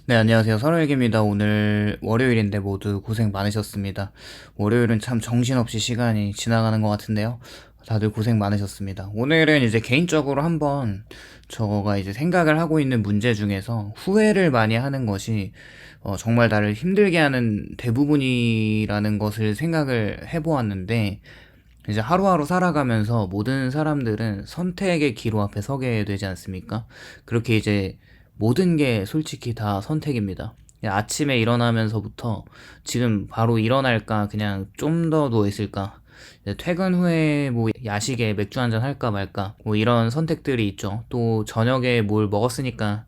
네, 안녕하세요. 설월기입니다. 오늘 월요일인데 모두 고생 많으셨습니다. 월요일은 참 정신없이 시간이 지나가는 것 같은데요. 다들 고생 많으셨습니다. 오늘은 이제 개인적으로 한번 저가 이제 생각을 하고 있는 문제 중에서 후회를 많이 하는 것이 정말 나를 힘들게 하는 대부분이라는 것을 생각을 해보았는데, 이제 하루하루 살아가면서 모든 사람들은 선택의 기로 앞에 서게 되지 않습니까? 그렇게 이제 모든 게 솔직히 다 선택입니다. 아침에 일어나면서부터 지금 바로 일어날까, 그냥 좀 더 누워있을까, 이제 퇴근 후에 뭐 야식에 맥주 한잔 할까 말까, 뭐 이런 선택들이 있죠. 또 저녁에 뭘 먹었으니까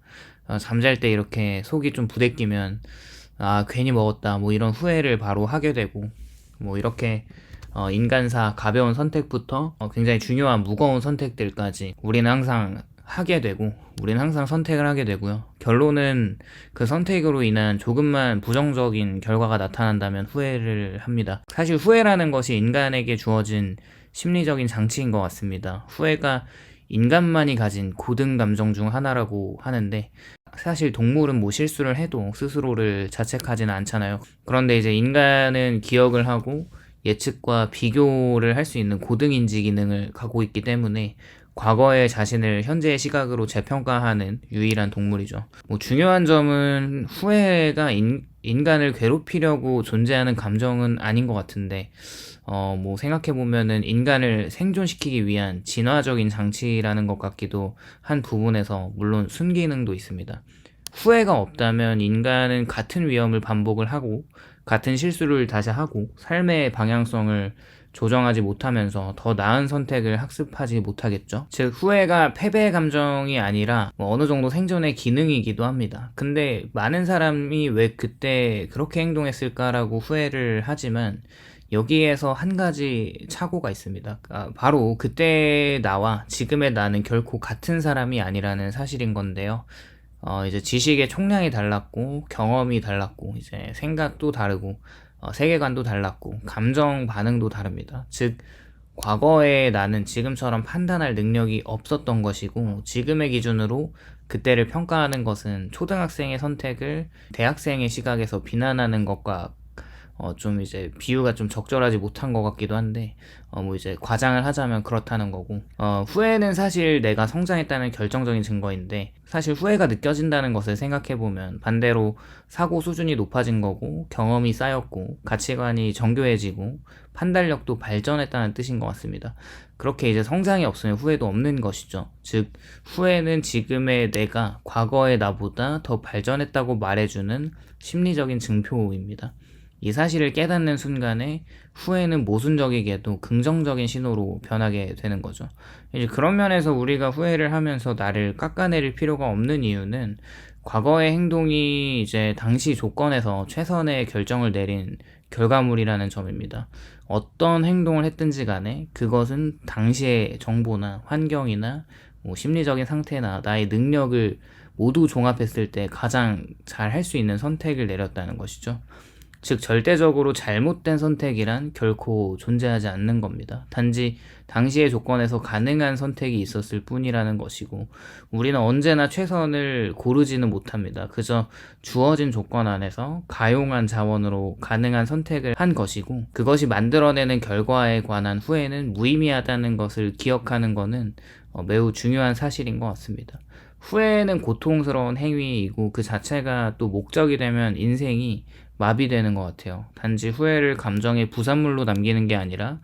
잠잘 때 이렇게 속이 좀 부대끼면 아, 괜히 먹었다, 뭐 이런 후회를 바로 하게 되고, 뭐 이렇게 인간사 가벼운 선택부터 굉장히 중요한 무거운 선택들까지 우리는 항상 하게 되고, 우리는 항상 선택을 하게 되고요. 결론은 그 선택으로 인한 조금만 부정적인 결과가 나타난다면 후회를 합니다. 사실 후회라는 것이 인간에게 주어진 심리적인 장치인 것 같습니다. 후회가 인간만이 가진 고등 감정 중 하나라고 하는데, 사실 동물은 뭐 실수를 해도 스스로를 자책하지는 않잖아요. 그런데 이제 인간은 기억을 하고 예측과 비교를 할 수 있는 고등인지 기능을 갖고 있기 때문에 과거의 자신을 현재의 시각으로 재평가하는 유일한 동물이죠. 뭐 중요한 점은 후회가 인간을 괴롭히려고 존재하는 감정은 아닌 것 같은데, 뭐 생각해보면은 인간을 생존시키기 위한 진화적인 장치라는 것 같기도 한 부분에서 물론 순기능도 있습니다. 후회가 없다면 인간은 같은 위험을 반복을 하고 같은 실수를 다시 하고 삶의 방향성을 조정하지 못하면서 더 나은 선택을 학습하지 못하겠죠. 즉 후회가 패배의 감정이 아니라 뭐 어느 정도 생존의 기능이기도 합니다. 근데 많은 사람이 왜 그때 그렇게 행동했을까라고 후회를 하지만, 여기에서 한 가지 착오가 있습니다. 바로 그때 나와 지금의 나는 결코 같은 사람이 아니라는 사실인 건데요. 이제 지식의 총량이 달랐고, 경험이 달랐고, 이제 생각도 다르고, 세계관도 달랐고, 감정 반응도 다릅니다. 즉, 과거에 나는 지금처럼 판단할 능력이 없었던 것이고, 지금의 기준으로 그때를 평가하는 것은 초등학생의 선택을 대학생의 시각에서 비난하는 것과 좀 이제 비유가 좀 적절하지 못한 것 같기도 한데, 뭐 이제 과장을 하자면 그렇다는 거고, 후회는 사실 내가 성장했다는 결정적인 증거인데, 사실 후회가 느껴진다는 것을 생각해보면 반대로 사고 수준이 높아진 거고, 경험이 쌓였고, 가치관이 정교해지고, 판단력도 발전했다는 뜻인 것 같습니다. 그렇게 이제 성장이 없으면 후회도 없는 것이죠. 즉, 후회는 지금의 내가 과거의 나보다 더 발전했다고 말해주는 심리적인 증표입니다. 이 사실을 깨닫는 순간에 후회는 모순적이게도 긍정적인 신호로 변하게 되는 거죠. 이제 그런 면에서 우리가 후회를 하면서 나를 깎아내릴 필요가 없는 이유는, 과거의 행동이 이제 당시 조건에서 최선의 결정을 내린 결과물이라는 점입니다. 어떤 행동을 했든지 간에 그것은 당시의 정보나 환경이나 뭐 심리적인 상태나 나의 능력을 모두 종합했을 때 가장 잘 할 수 있는 선택을 내렸다는 것이죠. 즉 절대적으로 잘못된 선택이란 결코 존재하지 않는 겁니다. 단지 당시의 조건에서 가능한 선택이 있었을 뿐이라는 것이고, 우리는 언제나 최선을 고르지는 못합니다. 그저 주어진 조건 안에서 가용한 자원으로 가능한 선택을 한 것이고, 그것이 만들어내는 결과에 관한 후회는 무의미하다는 것을 기억하는 것은 매우 중요한 사실인 것 같습니다. 후회는 고통스러운 행위이고, 그 자체가 또 목적이 되면 인생이 마비되는 것 같아요. 단지 후회를 감정의 부산물로 남기는 게 아니라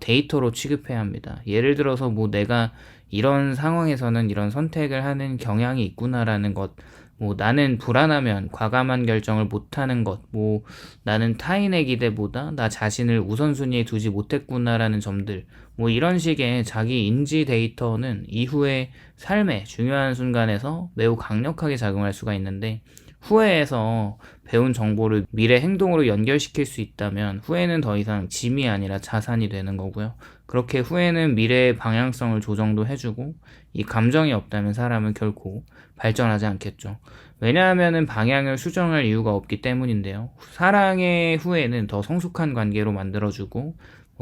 데이터로 취급해야 합니다. 예를 들어서 뭐 내가 이런 상황에서는 이런 선택을 하는 경향이 있구나라는 것, 뭐 나는 불안하면 과감한 결정을 못하는 것, 뭐 나는 타인의 기대보다 나 자신을 우선순위에 두지 못했구나라는 점들, 뭐 이런 식의 자기 인지 데이터는 이후의 삶의 중요한 순간에서 매우 강력하게 작용할 수가 있는데, 후회에서 배운 정보를 미래 행동으로 연결시킬 수 있다면 후회는 더 이상 짐이 아니라 자산이 되는 거고요. 그렇게 후회는 미래의 방향성을 조정도 해주고, 이 감정이 없다면 사람은 결코 발전하지 않겠죠. 왜냐하면 방향을 수정할 이유가 없기 때문인데요. 사랑의 후회는 더 성숙한 관계로 만들어주고,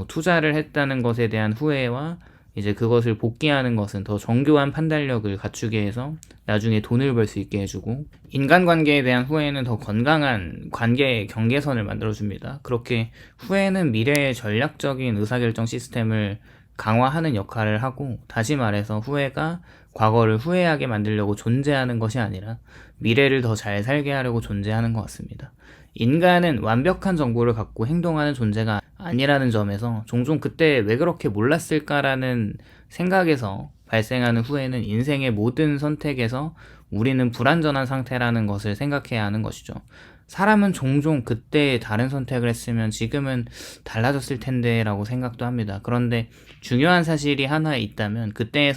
투자를 했다는 것에 대한 후회와 이제 그것을 복귀하는 것은 더 정교한 판단력을 갖추게 해서 나중에 돈을 벌 수 있게 해주고, 인간관계에 대한 후회는 더 건강한 관계 경계선을 만들어줍니다. 그렇게 후회는 미래의 전략적인 의사결정 시스템을 강화하는 역할을 하고, 다시 말해서 후회가 과거를 후회하게 만들려고 존재하는 것이 아니라 미래를 더 잘 살게 하려고 존재하는 것 같습니다. 인간은 완벽한 정보를 갖고 행동하는 존재가 아니라는 점에서 종종 그때 왜 그렇게 몰랐을까라는 생각에서 발생하는 후회는 인생의 모든 선택에서 우리는 불완전한 상태라는 것을 생각해야 하는 것이죠. 사람은 종종 그때 다른 선택을 했으면 지금은 달라졌을 텐데 라고 생각도 합니다. 그런데 중요한 사실이 하나 있다면 그때의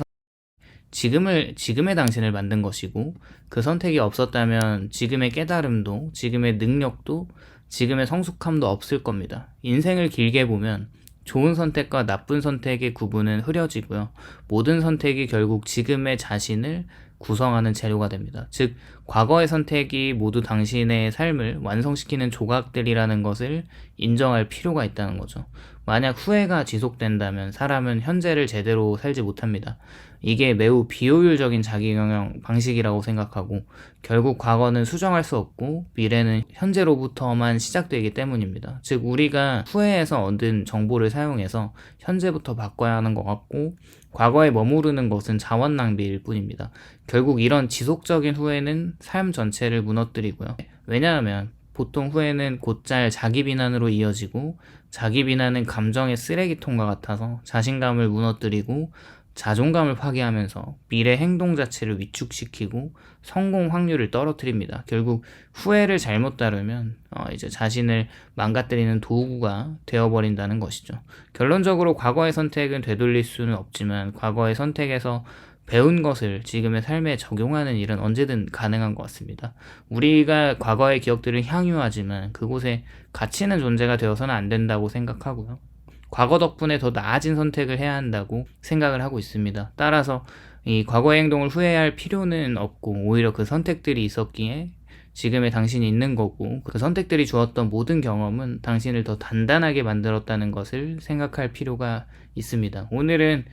지금의 당신을 만든 것이고, 그 선택이 없었다면 지금의 깨달음도, 지금의 능력도, 지금의 성숙함도 없을 겁니다. 인생을 길게 보면 좋은 선택과 나쁜 선택의 구분은 흐려지고요. 모든 선택이 결국 지금의 자신을 구성하는 재료가 됩니다. 즉, 과거의 선택이 모두 당신의 삶을 완성시키는 조각들이라는 것을 인정할 필요가 있다는 거죠. 만약 후회가 지속된다면 사람은 현재를 제대로 살지 못합니다. 이게 매우 비효율적인 자기경영 방식이라고 생각하고, 결국 과거는 수정할 수 없고 미래는 현재로부터만 시작되기 때문입니다. 즉, 우리가 후회에서 얻은 정보를 사용해서 현재부터 바꿔야 하는 것 같고, 과거에 머무르는 것은 자원 낭비일 뿐입니다. 결국 이런 지속적인 후회는 삶 전체를 무너뜨리고요. 왜냐하면 보통 후회는 곧잘 자기 비난으로 이어지고, 자기 비난은 감정의 쓰레기통과 같아서 자신감을 무너뜨리고 자존감을 파괴하면서 미래 행동 자체를 위축시키고 성공 확률을 떨어뜨립니다. 결국 후회를 잘못 다루면 이제 자신을 망가뜨리는 도구가 되어버린다는 것이죠. 결론적으로 과거의 선택은 되돌릴 수는 없지만 과거의 선택에서 배운 것을 지금의 삶에 적용하는 일은 언제든 가능한 것 같습니다. 우리가 과거의 기억들을 향유하지만 그곳에 가치는 존재가 되어서는 안 된다고 생각하고요. 과거 덕분에 더 나아진 선택을 해야 한다고 생각을 하고 있습니다. 따라서 이 과거의 행동을 후회할 필요는 없고, 오히려 그 선택들이 있었기에 지금의 당신이 있는 거고, 그 선택들이 주었던 모든 경험은 당신을 더 단단하게 만들었다는 것을 생각할 필요가 있습니다. 오늘은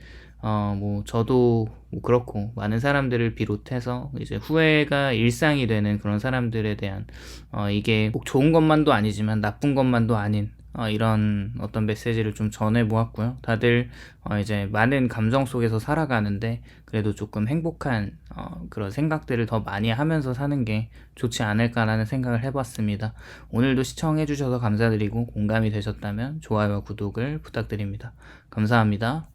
저도 그렇고 많은 사람들을 비롯해서 이제 후회가 일상이 되는 그런 사람들에 대한 이게 꼭 좋은 것만도 아니지만 나쁜 것만도 아닌 이런 어떤 메시지를 좀 전해보았고요. 다들 이제 많은 감정 속에서 살아가는데 그래도 조금 행복한 그런 생각들을 더 많이 하면서 사는 게 좋지 않을까라는 생각을 해봤습니다. 오늘도 시청해주셔서 감사드리고 공감이 되셨다면 좋아요와 구독을 부탁드립니다. 감사합니다.